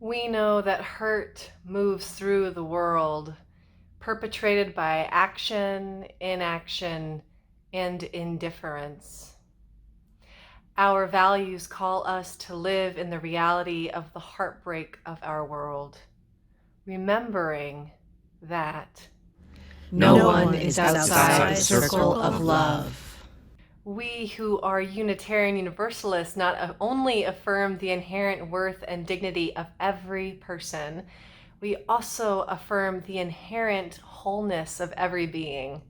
We know that hurt moves through the world, perpetrated by action, inaction, and indifference. Our values call us to live in the reality of the heartbreak of our world, remembering that no one is outside the circle of love. we who are Unitarian Universalists not only affirm the inherent worth and dignity of every person, we also affirm the inherent wholeness of every being,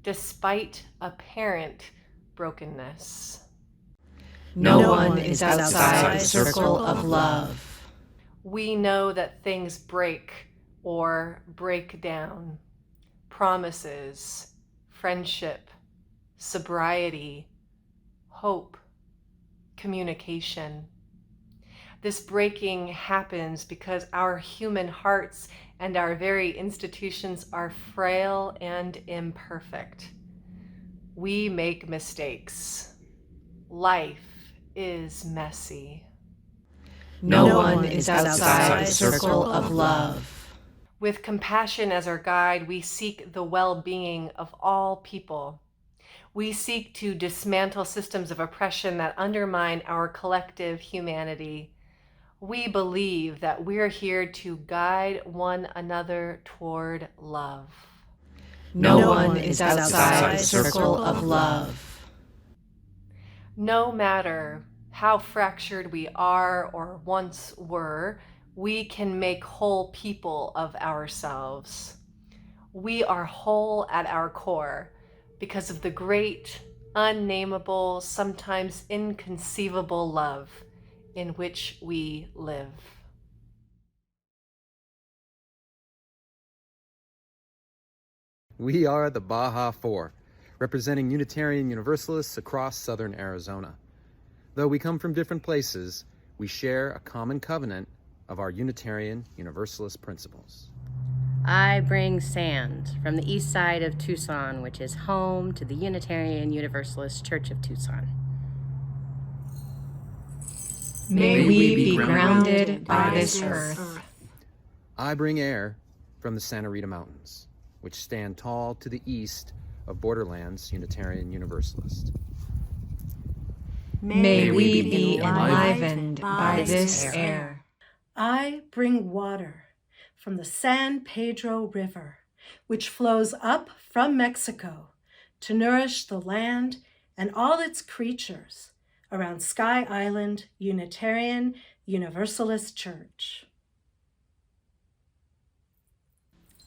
despite apparent brokenness. No one is outside the circle of love. We know that things break or break down. Promises, friendship, sobriety, hope, communication. This breaking happens because our human hearts and our very institutions are frail and imperfect. We make mistakes. Life is messy. No one is outside the circle of love. With compassion as our guide, we seek the well-being of all people. We seek to dismantle systems of oppression that undermine our collective humanity. We believe that we're here to guide one another toward love. No one is outside the circle of love. No matter how fractured we are or once were, we can make whole people of ourselves. We are whole at our core because of the great, unnameable, sometimes inconceivable love in which we live. We are the Baja Four, representing Unitarian Universalists across southern Arizona. Though we come from different places, we share a common covenant of our Unitarian Universalist principles. I bring sand from the east side of Tucson, which is home to the Unitarian Universalist Church of Tucson. May we be grounded by this earth. I bring air from the Santa Rita Mountains, which stand tall to the east of Borderlands Unitarian Universalist. May we be enlivened by this air. I bring water from the San Pedro River, which flows up from Mexico to nourish the land and all its creatures around Sky Island Unitarian Universalist Church.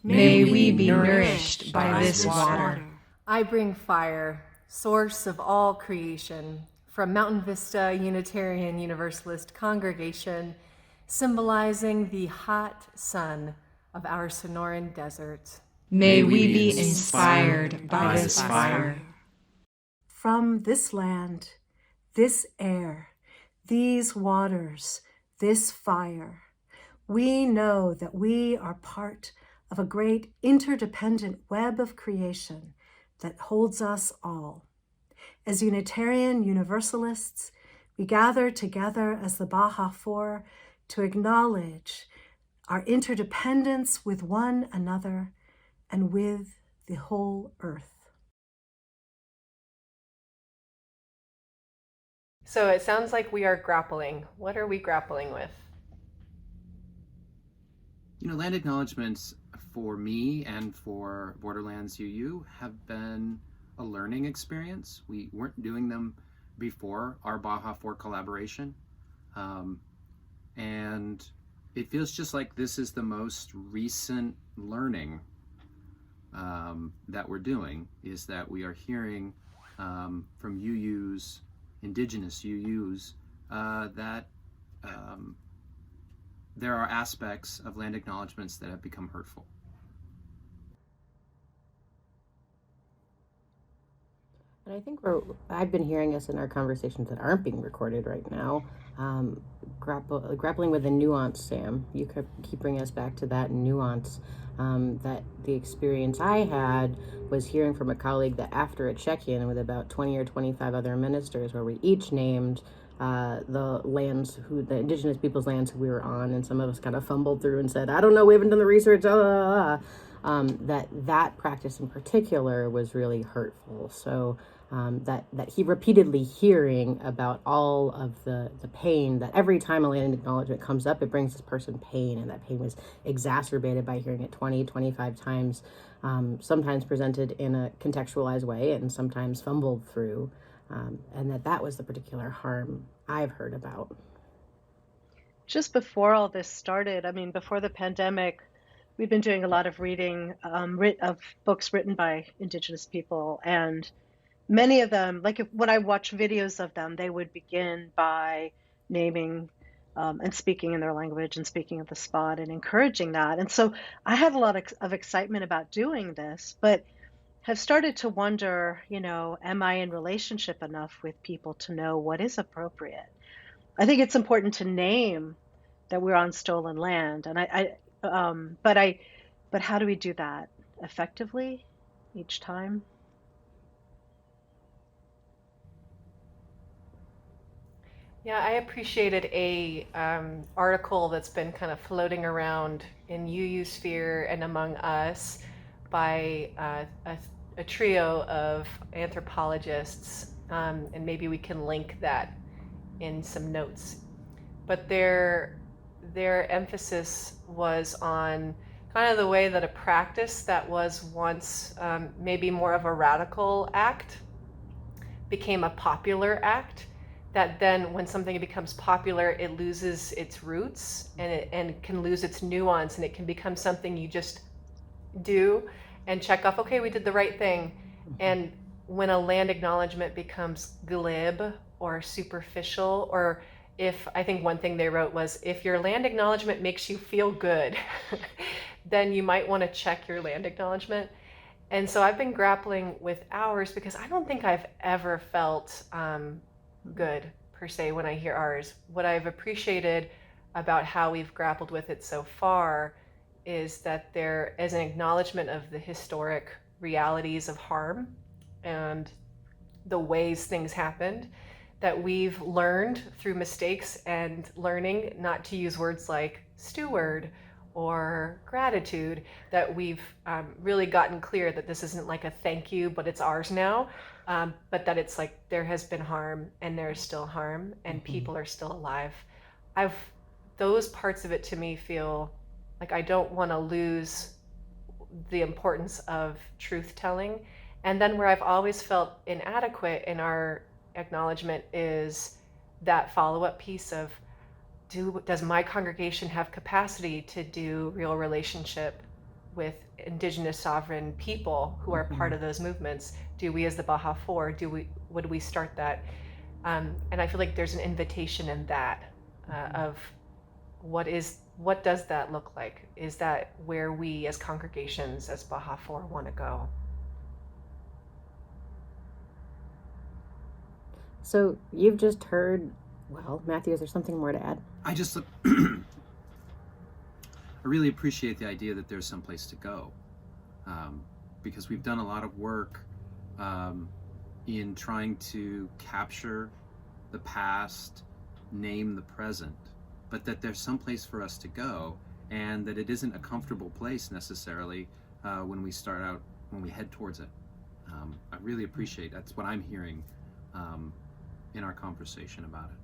May we be nourished by this water. I bring fire, source of all creation, from Mountain Vista Unitarian Universalist congregation, symbolizing the hot sun of our Sonoran desert. May we be inspired by this fire. From this land, this air, these waters, this fire, we know that we are part of a great interdependent web of creation that holds us all. As Unitarian Universalists, we gather together as the Baja Four to acknowledge our interdependence with one another and with the whole earth. So it sounds like we are grappling. What are we grappling with? Land acknowledgements for me and for Borderlands UU have been a learning experience. We weren't doing them before our Baja 4 collaboration. And it feels just like this is the most recent learning that we're doing, is that we are hearing from UUs, indigenous UUs, that there are aspects of land acknowledgements that have become hurtful. And I think I've been hearing us in our conversations that aren't being recorded right now, grappling with the nuance, Sam. You could keep bringing us back to that nuance. That the experience I had was hearing from a colleague that after a check-in with about 20 or 25 other ministers, where we each named the lands, the indigenous people's lands who we were on, and some of us kind of fumbled through and said, I don't know, we haven't done the research, that practice in particular was really hurtful. So that he repeatedly hearing about all of the pain, that every time a land acknowledgement comes up, it brings this person pain, and that pain was exacerbated by hearing it 20, 25 times, sometimes presented in a contextualized way and sometimes fumbled through, and that was the particular harm I've heard about. Just before all this started, before the pandemic, we've been doing a lot of reading of books written by Indigenous people, and many of them, when I watch videos of them, they would begin by naming and speaking in their language and speaking of the spot and encouraging that. And so I have a lot of excitement about doing this, but have started to wonder, am I in relationship enough with people to know what is appropriate? I think it's important to name that we're on stolen land, and but how do we do that effectively each time? Yeah, I appreciated a article that's been kind of floating around in UU sphere and among us by a trio of anthropologists, and maybe we can link that in some notes. But their emphasis was on kind of the way that a practice that was once maybe more of a radical act became a popular act, that then when something becomes popular, it loses its roots and can lose its nuance, and it can become something you just do and check off, okay, we did the right thing. And when a land acknowledgement becomes glib or superficial, or if I think one thing they wrote was, if your land acknowledgement makes you feel good, then you might want to check your land acknowledgement. And so I've been grappling with ours because I don't think I've ever felt good per se when I hear ours. What I've appreciated about how we've grappled with it so far is that there is an acknowledgement of the historic realities of harm and the ways things happened, that we've learned through mistakes and learning not to use words like steward or gratitude, that we've really gotten clear that this isn't like a thank you, but it's ours now, but that it's like there has been harm and there's still harm and people are still alive. I've those parts of it to me feel like I don't want to lose the importance of truth telling. And then where I've always felt inadequate in our acknowledgement is that follow up piece of, does my congregation have capacity to do real relationship with indigenous sovereign people who are part of those movements? Do we, as the Baja Four, would we start that? And I feel like there's an invitation in that of what does that look like? Is that where we as congregations, as Baja Four, want to go? So you've just heard, well, Matthew, is there something more to add? I really appreciate the idea that there's some place to go, because we've done a lot of work in trying to capture the past, name the present, but that there's some place for us to go, and that it isn't a comfortable place necessarily when we head towards it. I really appreciate, that's what I'm hearing in our conversation about it.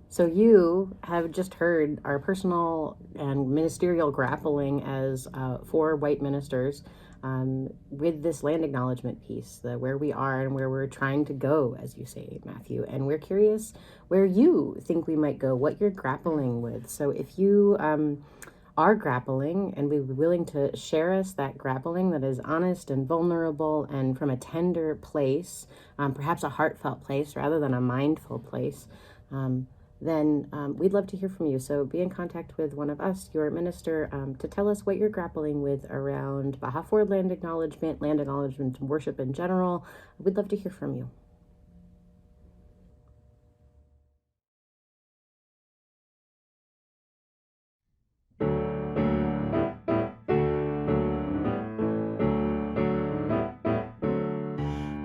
So you have just heard our personal and ministerial grappling as 4 white ministers with this land acknowledgement piece, where we are and where we're trying to go, as you say, Matthew. And we're curious where you think we might go, what you're grappling with. So if you are grappling and would be willing to share us that grappling that is honest and vulnerable and from a tender place, perhaps a heartfelt place rather than a mindful place, then we'd love to hear from you. So be in contact with one of us, your minister, to tell us what you're grappling with around Baja Ford land acknowledgement and worship in general. We'd love to hear from you.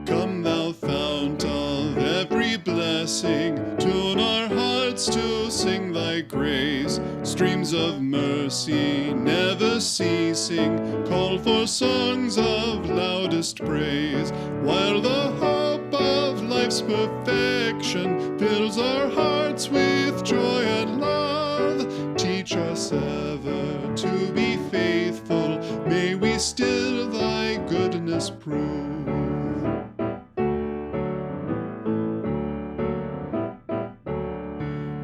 Come, thou fount of every blessing, tune our hearts to sing thy grace. Streams of mercy never ceasing, call for songs of loudest praise. While the hope of life's perfection fills our hearts with joy and love, teach us ever to be faithful, may we still thy goodness prove.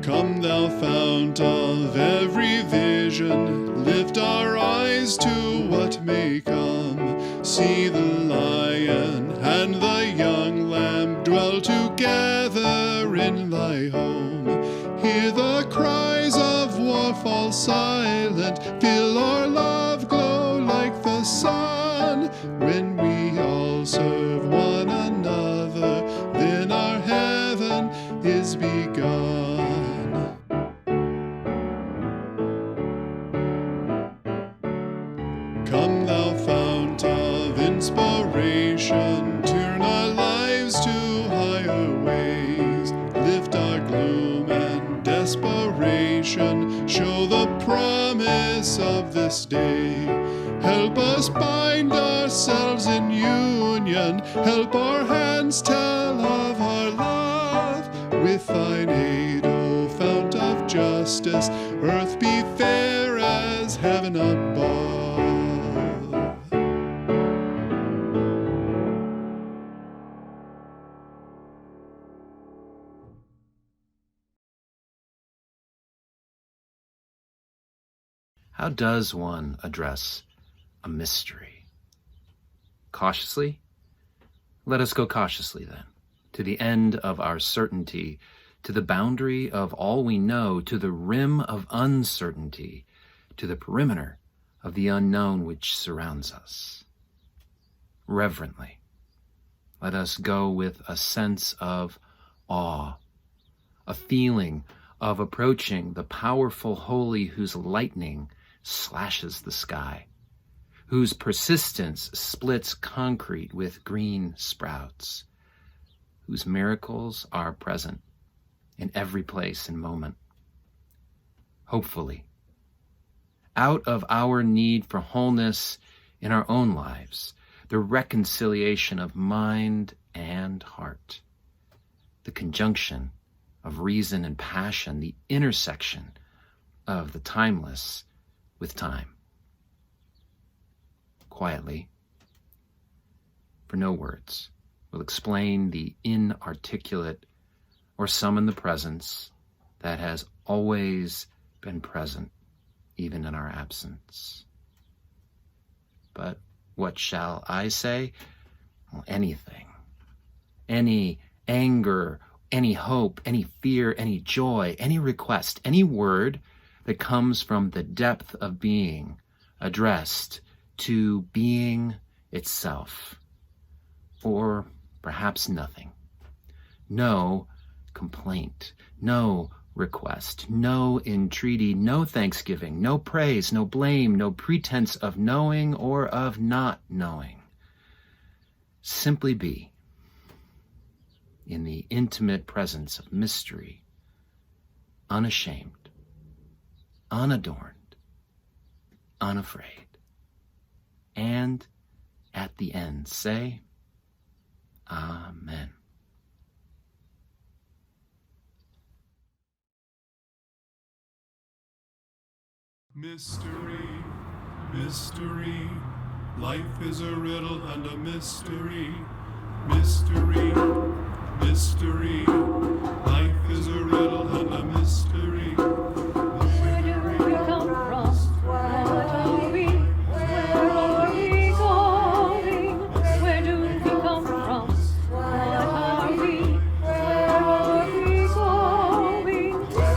Come, thou fount of every vision, lift our eyes to what may come. See the lion and the young lamb dwell together in thy home. Hear the cries of war fall silent, feel our love glow like the sun. When we all serve one another, then our heaven is begun. Come, thou fount of inspiration, turn our lives to higher ways. Lift our gloom and desperation, show the promise of this day. Help us bind ourselves in union, help our hands tell of our love. With thine aid, O fount of justice, earth be fair as heaven above. How does one address a mystery? Cautiously, Let us go cautiously then, to the end of our certainty, to the boundary of all we know, to the rim of uncertainty, to the perimeter of the unknown which surrounds us. Reverently, let us go with a sense of awe, a feeling of approaching the powerful holy whose lightning slashes the sky, whose persistence splits concrete with green sprouts, whose miracles are present in every place and moment. Hopefully, out of our need for wholeness in our own lives, the reconciliation of mind and heart, the conjunction of reason and passion, the intersection of the timeless with time. Quietly, for no words, will explain the inarticulate or summon the presence that has always been present, even in our absence. But what shall I say? Well, anything. Any anger, any hope, any fear, any joy, any request, any word that comes from the depth of being addressed to being itself. Or perhaps nothing. No complaint, no request, no entreaty, no thanksgiving, no praise, no blame, no pretense of knowing or of not knowing. Simply be in the intimate presence of mystery, unashamed, unadorned, unafraid. And at the end, say, Amen. Mystery, mystery, life is a riddle and a mystery. Mystery, mystery, life is a riddle and a mystery. Where do we come from? What are we? Where are we going? Where do we come from? What are we? Where are we going? Where do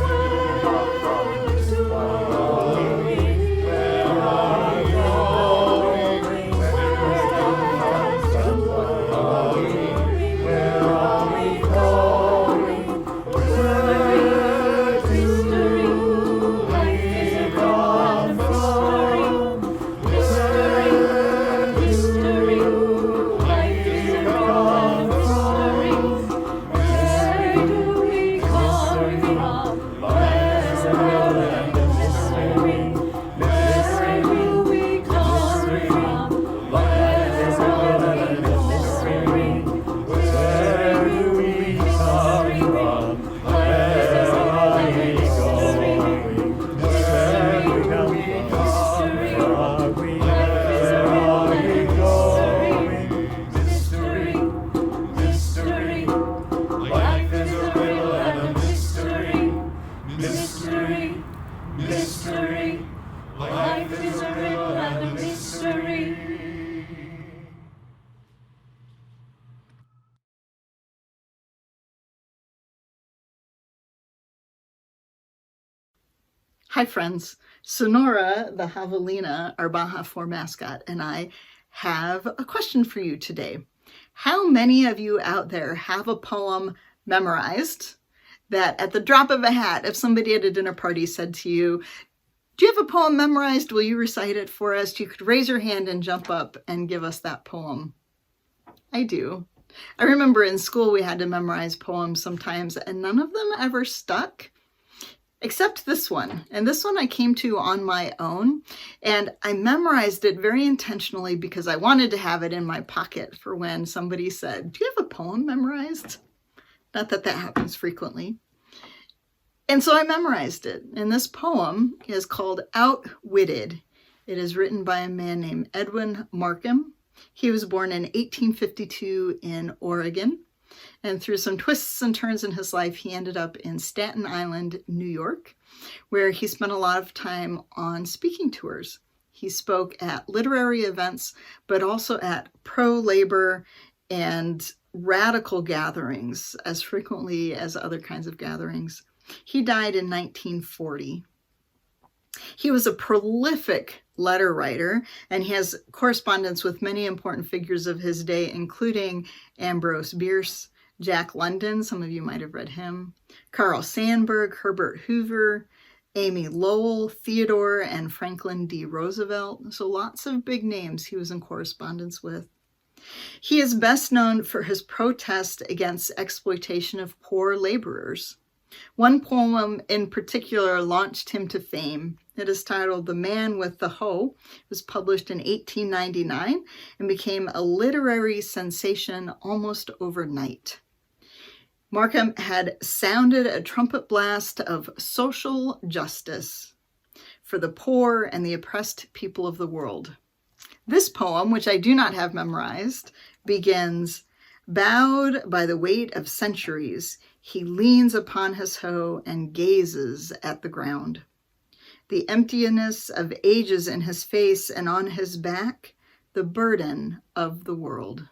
Hi, friends. Sonora, the javelina, our Baja 4 mascot, and I have a question for you today. How many of you out there have a poem memorized that at the drop of a hat, if somebody at a dinner party said to you, do you have a poem memorized? Will you recite it for us? You could raise your hand and jump up and give us that poem. I do. I remember in school we had to memorize poems sometimes, and none of them ever stuck. Except this one. And this one I came to on my own, and I memorized it very intentionally because I wanted to have it in my pocket for when somebody said, do you have a poem memorized? Not that that happens frequently. And so I memorized it. And this poem is called Outwitted. It is written by a man named Edwin Markham. He was born in 1852 in Oregon. And through some twists and turns in his life, he ended up in Staten Island, New York, where he spent a lot of time on speaking tours. He spoke at literary events, but also at pro-labor and radical gatherings as frequently as other kinds of gatherings. He died in 1940. He was a prolific letter writer, and he has correspondence with many important figures of his day, including Ambrose Bierce, Jack London, some of you might have read him, Carl Sandburg, Herbert Hoover, Amy Lowell, Theodore and Franklin D. Roosevelt. So lots of big names he was in correspondence with. He is best known for his protest against exploitation of poor laborers. One poem in particular launched him to fame. It is titled The Man with the Hoe. It was published in 1899 and became a literary sensation almost overnight. Markham had sounded a trumpet blast of social justice for the poor and the oppressed people of the world. This poem, which I do not have memorized, begins, "Bowed by the weight of centuries, he leans upon his hoe and gazes at the ground. The emptiness of ages in his face, and on his back, the burden of the world."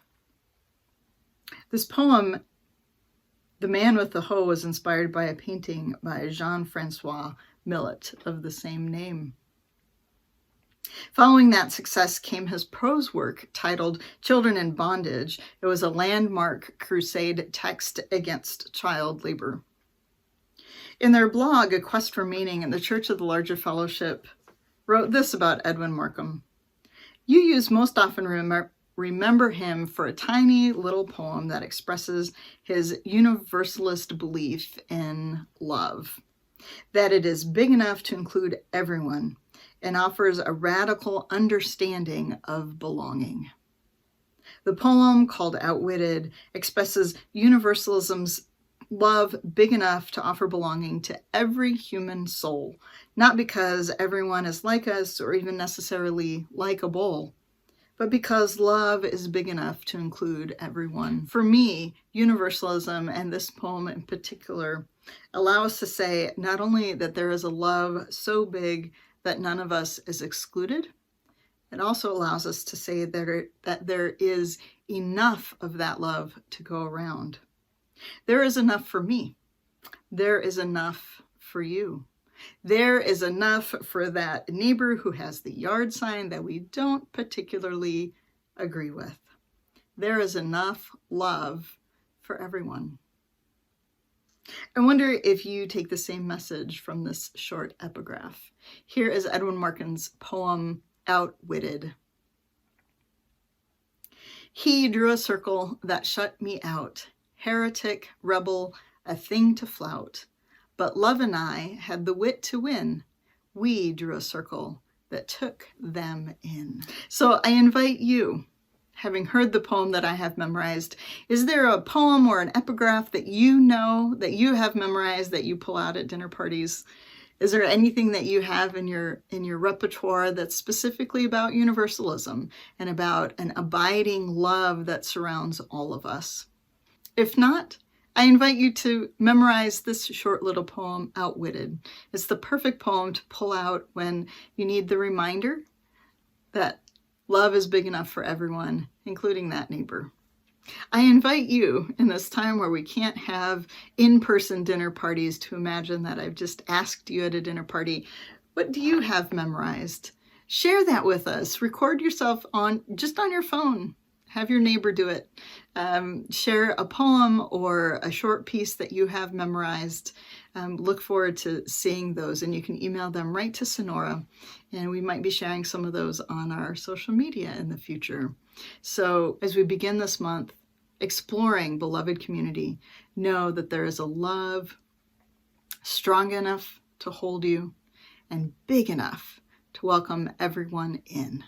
This poem, The Man with the Hoe, was inspired by a painting by Jean-Francois Millet of the same name. Following that success came his prose work titled Children in Bondage. It was a landmark crusade text against child labor. In their blog, A Quest for Meaning, and the Church of the Larger Fellowship wrote this about Edwin Markham. "You use most often remember him for a tiny little poem that expresses his universalist belief in love, that it is big enough to include everyone, and offers a radical understanding of belonging." The poem, called Outwitted, expresses universalism's love big enough to offer belonging to every human soul, not because everyone is like us or even necessarily likable, but because love is big enough to include everyone. For me, universalism, and this poem in particular, allow us to say not only that there is a love so big that none of us is excluded, it also allows us to say that there is enough of that love to go around. There is enough for me. There is enough for you. There is enough for that neighbor who has the yard sign that we don't particularly agree with. There is enough love for everyone. I wonder if you take the same message from this short epigraph. Here is Edwin Markham's poem, Outwitted. "He drew a circle that shut me out, heretic, rebel, a thing to flout. But love and I had the wit to win. We drew a circle that took them in." So I invite you, having heard the poem that I have memorized, is there a poem or an epigraph that you know, that you have memorized, that you pull out at dinner parties? Is there anything that you have in your repertoire that's specifically about universalism and about an abiding love that surrounds all of us? If not, I invite you to memorize this short little poem, Outwitted. It's the perfect poem to pull out when you need the reminder that love is big enough for everyone, including that neighbor. I invite you, in this time where we can't have in-person dinner parties, to imagine that I've just asked you at a dinner party, what do you have memorized? Share that with us. Record yourself just on your phone. Have your neighbor do it. Share a poem or a short piece that you have memorized. Look forward to seeing those, and you can email them right to Sonora, and we might be sharing some of those on our social media in the future. So as we begin this month exploring beloved community, know that there is a love strong enough to hold you and big enough to welcome everyone in.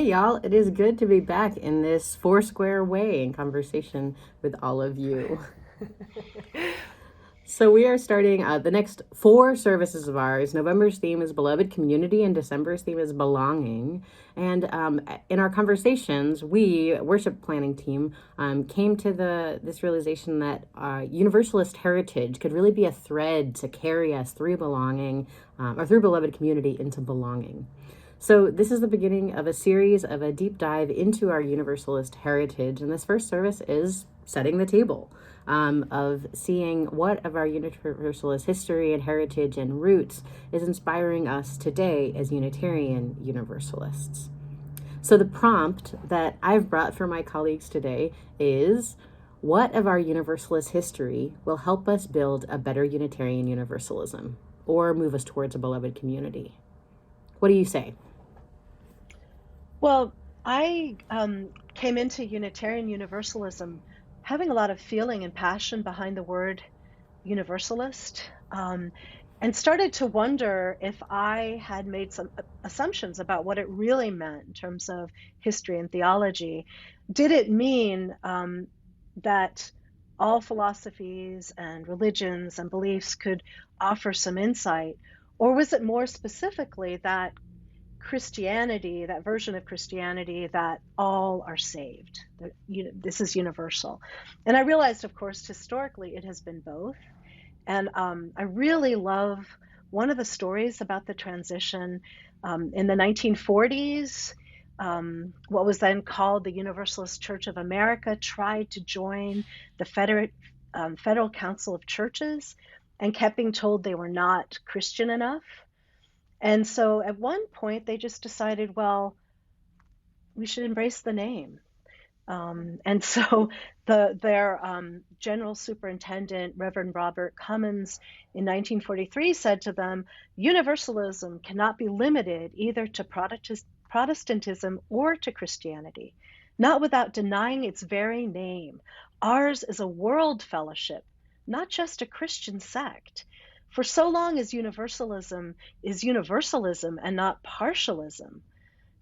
Hey, y'all. It is good to be back in this Foursquare way in conversation with all of you. So we are starting the next 4 services of ours. November's theme is beloved community, and December's theme is belonging. And in our conversations, we worship planning team came to this realization that universalist heritage could really be a thread to carry us through belonging, or through beloved community into belonging. So this is the beginning of a series of a deep dive into our universalist heritage, and this first service is setting the table. Of seeing what of our universalist history and heritage and roots is inspiring us today as Unitarian Universalists. So the prompt that I've brought for my colleagues today is, what of our Universalist history will help us build a better Unitarian Universalism or move us towards a beloved community? What do you say? Well, I came into Unitarian Universalism having a lot of feeling and passion behind the word universalist, and started to wonder if I had made some assumptions about what it really meant in terms of history and theology. Did it mean that all philosophies and religions and beliefs could offer some insight? Or was it more specifically that Christianity, that version of Christianity that all are saved? This is universal. And I realized, of course, historically it has been both. And I really love one of the stories about the transition in the 1940s. What was then called the Universalist Church of America tried to join the Federal Council of Churches and kept being told they were not Christian enough. And so at one point, they just decided, well, we should embrace the name. And so their general superintendent, Reverend Robert Cummins, in 1943 said to them, Universalism cannot be limited either to Protestantism or to Christianity, not without denying its very name. Ours is a world fellowship, not just a Christian sect. For so long as universalism is universalism and not partialism,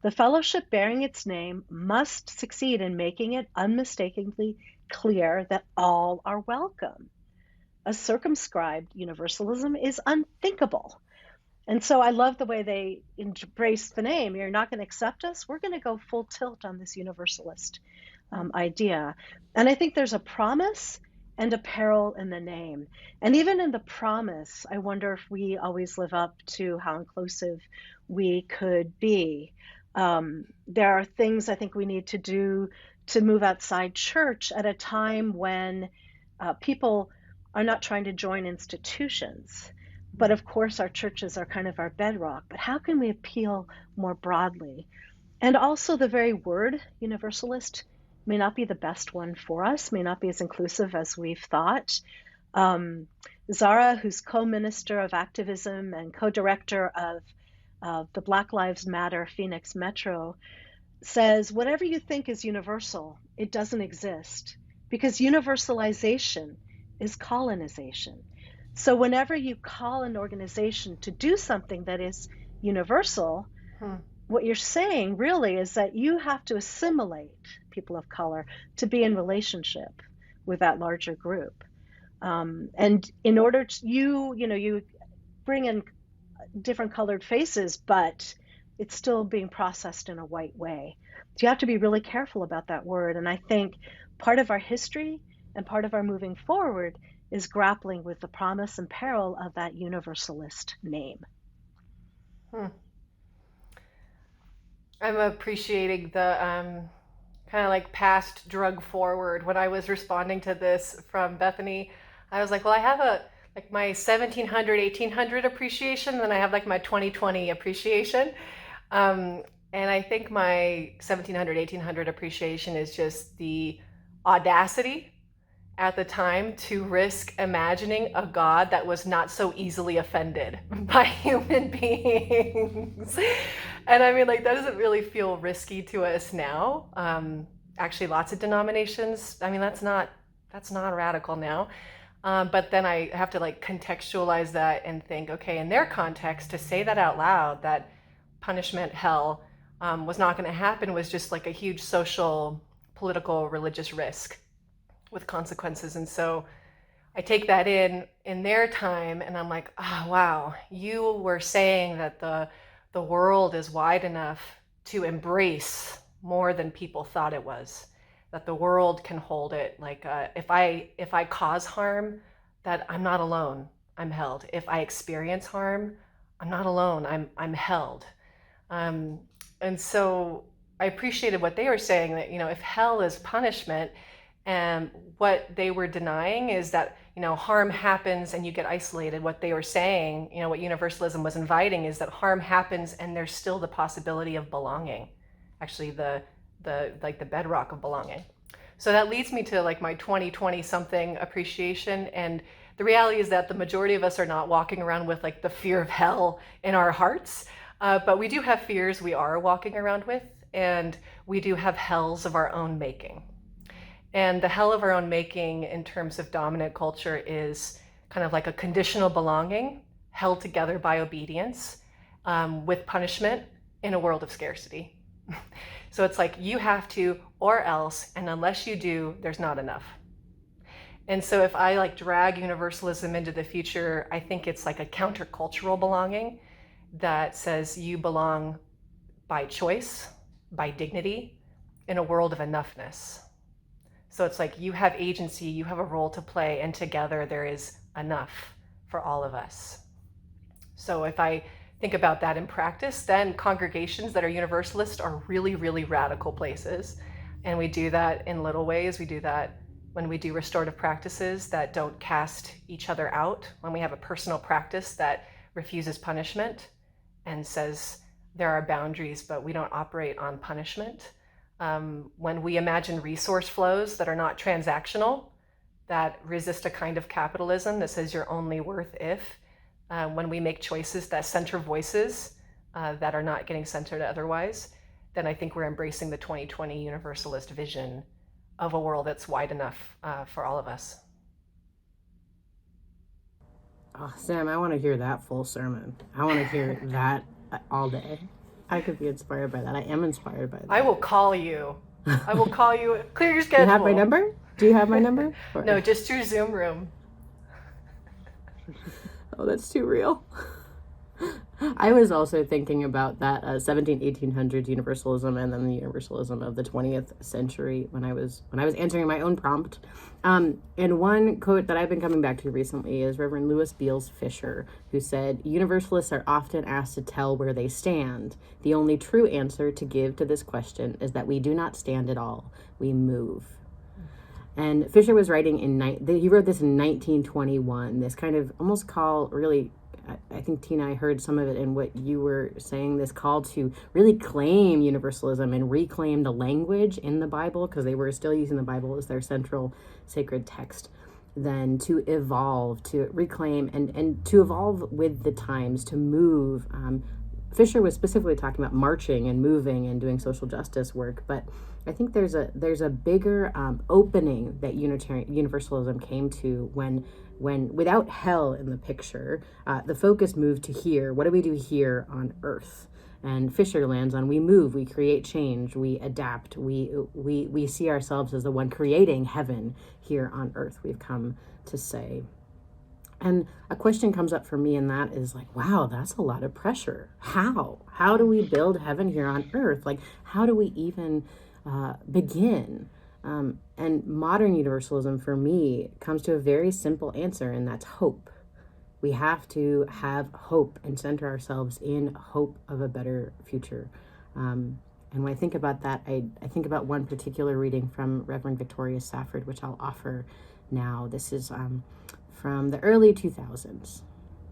the fellowship bearing its name must succeed in making it unmistakably clear that all are welcome. A circumscribed universalism is unthinkable. And so I love the way they embrace the name. You're not going to accept us? We're going to go full tilt on this universalist idea. And I think there's a promise and a peril in the name. And even in the promise, I wonder if we always live up to how inclusive we could be. There are things I think we need to do to move outside church at a time when people are not trying to join institutions. But of course, our churches are kind of our bedrock. But how can we appeal more broadly? And also, the very word universalist may not be the best one for us, may not be as inclusive as we've thought. Zara, who's co-minister of activism and co-director of the Black Lives Matter Phoenix Metro, says, whatever you think is universal, it doesn't exist, because universalization is colonization. So whenever you call an organization to do something that is universal, what you're saying really is that you have to assimilate people of color to be in relationship with that larger group. And in order to, you bring in different colored faces, but it's still being processed in a white way. So you have to be really careful about that word. And I think part of our history and part of our moving forward is grappling with the promise and peril of that universalist name. I'm appreciating the kind of like past drug forward. When I was responding to this from Bethany, I was like, well, I have like my 1700, 1800 appreciation, then I have like my 2020 appreciation. And I think my 1700, 1800 appreciation is just the audacity at the time to risk imagining a God that was not so easily offended by human beings. And I mean, like, that doesn't really feel risky to us now. Actually, lots of denominations, I mean, that's not radical now. But then I have to like contextualize that and think, okay, in their context, to say that out loud, that punishment, hell, was not going to happen was just like a huge social, political, religious risk with consequences. And so I take that in their time, and I'm like, oh wow, you were saying that the world is wide enough to embrace more than people thought it was. That the world can hold it. Like if I cause harm, that I'm not alone. I'm held. If I experience harm, I'm not alone. I'm held. Um, and so I appreciated what they were saying, that, if hell is punishment, and what they were denying is that, harm happens and you get isolated. What they were saying, what universalism was inviting, is that harm happens and there's still the possibility of belonging. Actually, the bedrock of belonging. So that leads me to like my 2020 something appreciation. And the reality is that the majority of us are not walking around with like the fear of hell in our hearts. But we do have fears we are walking around with, and we do have hells of our own making. And the hell of our own making in terms of dominant culture is kind of like a conditional belonging held together by obedience, with punishment in a world of scarcity. So it's like you have to, or else, and unless you do, there's not enough. And so if I like drag universalism into the future, I think it's like a countercultural belonging that says you belong by choice, by dignity, in a world of enoughness. So it's like you have agency, you have a role to play, and together there is enough for all of us. So if I think about that in practice, then congregations that are universalist are really, really radical places. And we do that in little ways. We do that when we do restorative practices that don't cast each other out, when we have a personal practice that refuses punishment and says there are boundaries, but we don't operate on punishment. When we imagine resource flows that are not transactional, that resist a kind of capitalism that says you're only worth if, when we make choices that center voices that are not getting centered otherwise, then I think we're embracing the 2020 universalist vision of a world that's wide enough for all of us. Oh, Sam, I want to hear that full sermon. I want to hear that all day. I could be inspired by that. I am inspired by that. I will call you. I will call you. Clear your Do schedule. you have my number? Do you have my number? Or... No, just through Zoom room. Oh, that's too real. I was also thinking about that 1800s universalism and then the universalism of the 20th century when I was answering my own prompt. And one quote that I've been coming back to recently is Reverend Louis Beals Fisher, who said, "Universalists are often asked to tell where they stand. The only true answer to give to this question is that we do not stand at all. We move." And Fisher was writing he wrote this in 1921, this kind of almost call, really, I think, Tina, I heard some of it in what you were saying, this call to really claim universalism and reclaim the language in the Bible, because they were still using the Bible as their central sacred text, then to evolve, to reclaim, and to evolve with the times, to move. Fisher was specifically talking about marching and moving and doing social justice work, but I think there's a bigger opening that universalism came to when without hell in the picture, the focus moved to here. What do we do here on earth? And Fisher lands on we move, we create change, we adapt, we see ourselves as the one creating heaven here on earth, we've come to say. And a question comes up for me, and that is like, wow, that's a lot of pressure. How do we build heaven here on earth? Like, how do we even begin? And modern universalism for me comes to a very simple answer, and that's hope. We have to have hope and center ourselves in hope of a better future. And when I think about that, I think about one particular reading from Reverend Victoria Safford, which I'll offer now. This is from the early 2000s.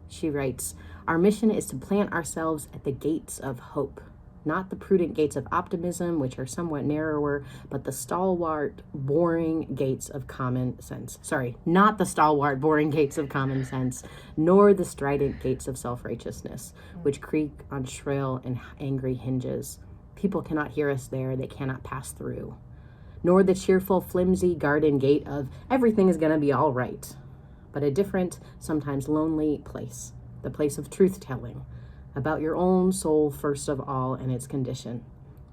She writes, "Our mission is to plant ourselves at the gates of hope, not the prudent gates of optimism, which are somewhat narrower, but the stalwart, boring gates of common sense. Not the stalwart, boring gates of common sense, nor the strident gates of self-righteousness, which creak on shrill and angry hinges. People cannot hear us there, they cannot pass through. Nor the cheerful, flimsy garden gate of everything is going to be all right, but a different, sometimes lonely place, the place of truth-telling, about your own soul first of all and its condition.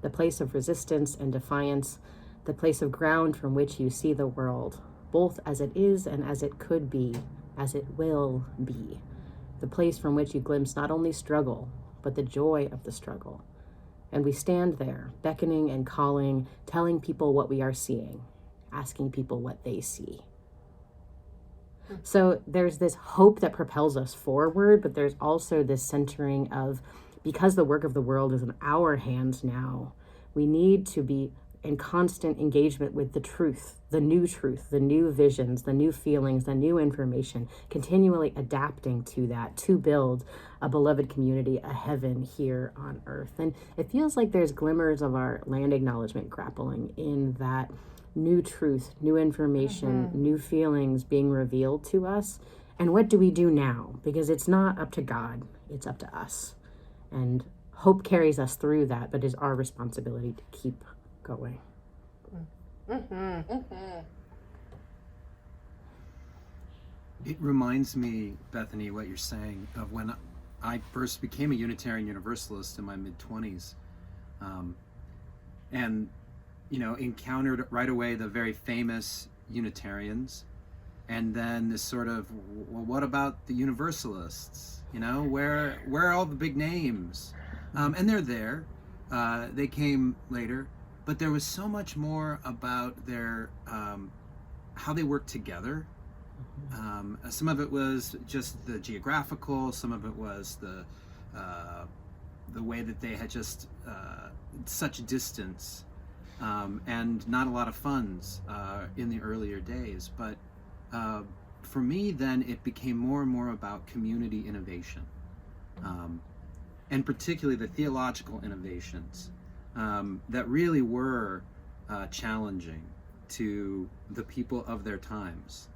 the place of resistance and defiance, the place of ground from which you see the world, both as it is and as it could be, as it will be, the place from which you glimpse not only struggle, but the joy of the struggle. And we stand there, beckoning and calling, telling people what we are seeing, asking people what they see. So there's this hope that propels us forward, but there's also this centering of, because the work of the world is in our hands now, we need to be in constant engagement with the truth, the new visions, the new feelings, the new information, continually adapting to that to build a beloved community, a heaven here on earth. And it feels like there's glimmers of our land acknowledgement grappling in that new truth, new information, new feelings being revealed to us. And what do we do now? Because it's not up to God, it's up to us. And hope carries us through that, but it's our responsibility to keep going. It reminds me, Bethany, what you're saying, of when I first became a Unitarian Universalist in my mid-20s. And encountered right away the very famous Unitarians, and then this sort of, well, what about the Universalists? Where are all the big names? And they're there. They came later, but there was so much more about their how they worked together. Some of it was just the geographical. Some of it was the way that they had just such distance. And not a lot of funds in the earlier days. But for me, then, it became more and more about community innovation, and particularly the theological innovations that really were challenging to the people of their times,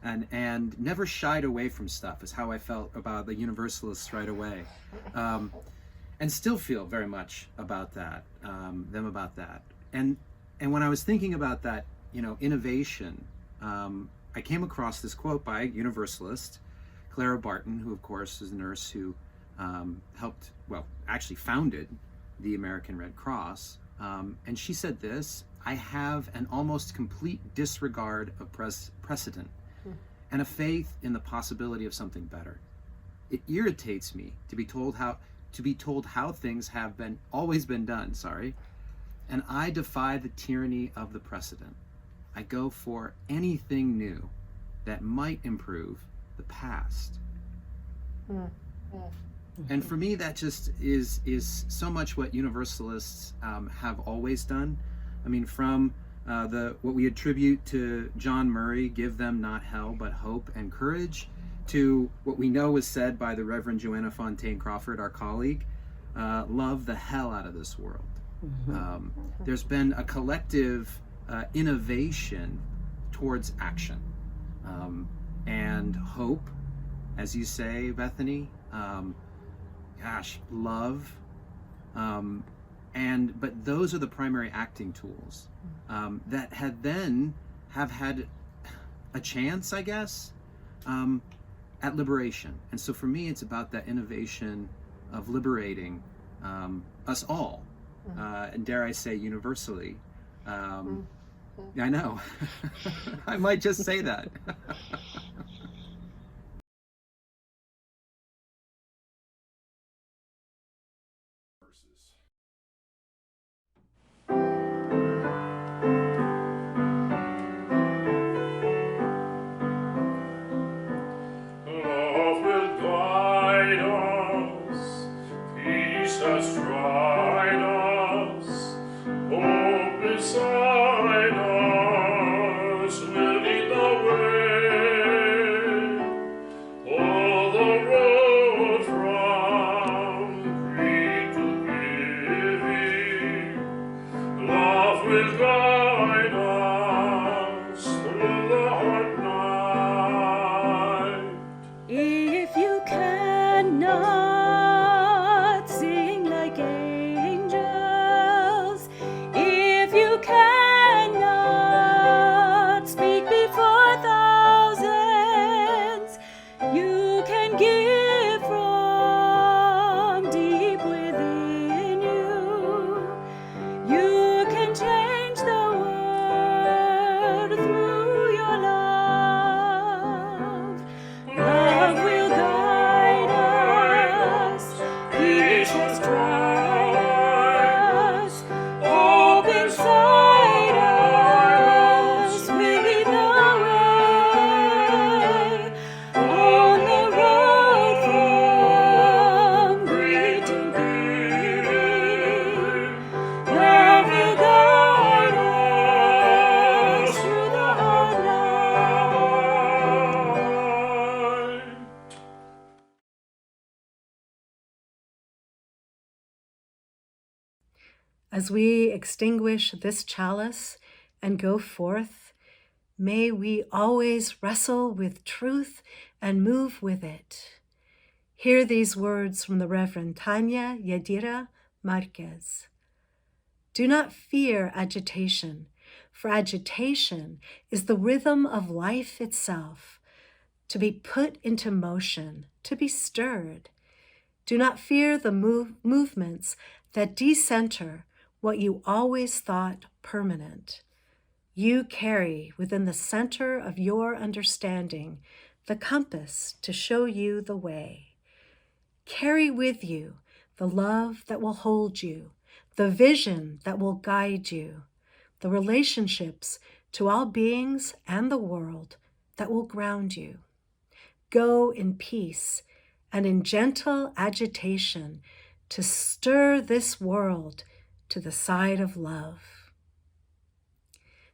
and never shied away from stuff, is how I felt about the Universalists right away. And still feel very much about that, about that. And when I was thinking about that, innovation, I came across this quote by a Universalist, Clara Barton, who of course is a nurse who actually founded the American Red Cross. And she said this: "I have an almost complete disregard of precedent and a faith in the possibility of something better. It irritates me to be told how things have always been done, and I defy the tyranny of the precedent. I go for anything new that might improve the past." And for me, that just is so much what Universalists have always done. I mean, from what we attribute to John Murray, "Give them not hell but hope and courage," to what we know was said by the Reverend Joanna Fontaine Crawford, our colleague, "Love the hell out of this world." There's been a collective innovation towards action, and hope, as you say, Bethany, love, but those are the primary acting tools that have had a chance, I guess, at liberation. And so for me, it's about that innovation of liberating us all, and dare I say universally. I know. I might just say that. Love will guide us, peace has tried us, hope beside us will lead the way. As we extinguish this chalice and go forth, may we always wrestle with truth and move with it. Hear these words from the Reverend Tanya Yadira Marquez. Do not fear agitation, for agitation is the rhythm of life itself, to be put into motion, to be stirred. Do not fear the movements that decenter what you always thought permanent. You carry within the center of your understanding the compass to show you the way. Carry with you the love that will hold you, the vision that will guide you, the relationships to all beings and the world that will ground you. Go in peace and in gentle agitation to stir this world to the side of love.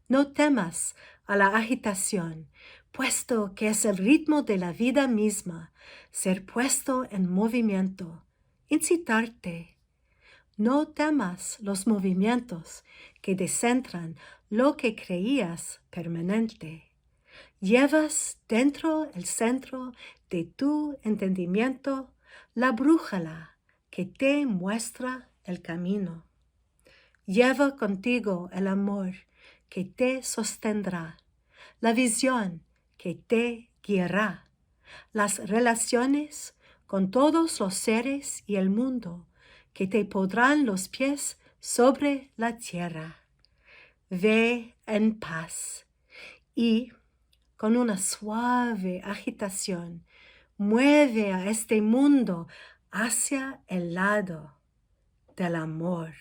No temas a la agitación, puesto que es el ritmo de la vida misma, ser puesto en movimiento, incitarte. No temas los movimientos que descentran lo que creías permanente. Llevas dentro el centro de tu entendimiento la brújula que te muestra el camino. Lleva contigo el amor que te sostendrá, la visión que te guiará, las relaciones con todos los seres y el mundo que te pondrán los pies sobre la tierra. Ve en paz y, con una suave agitación, mueve a este mundo hacia el lado del amor.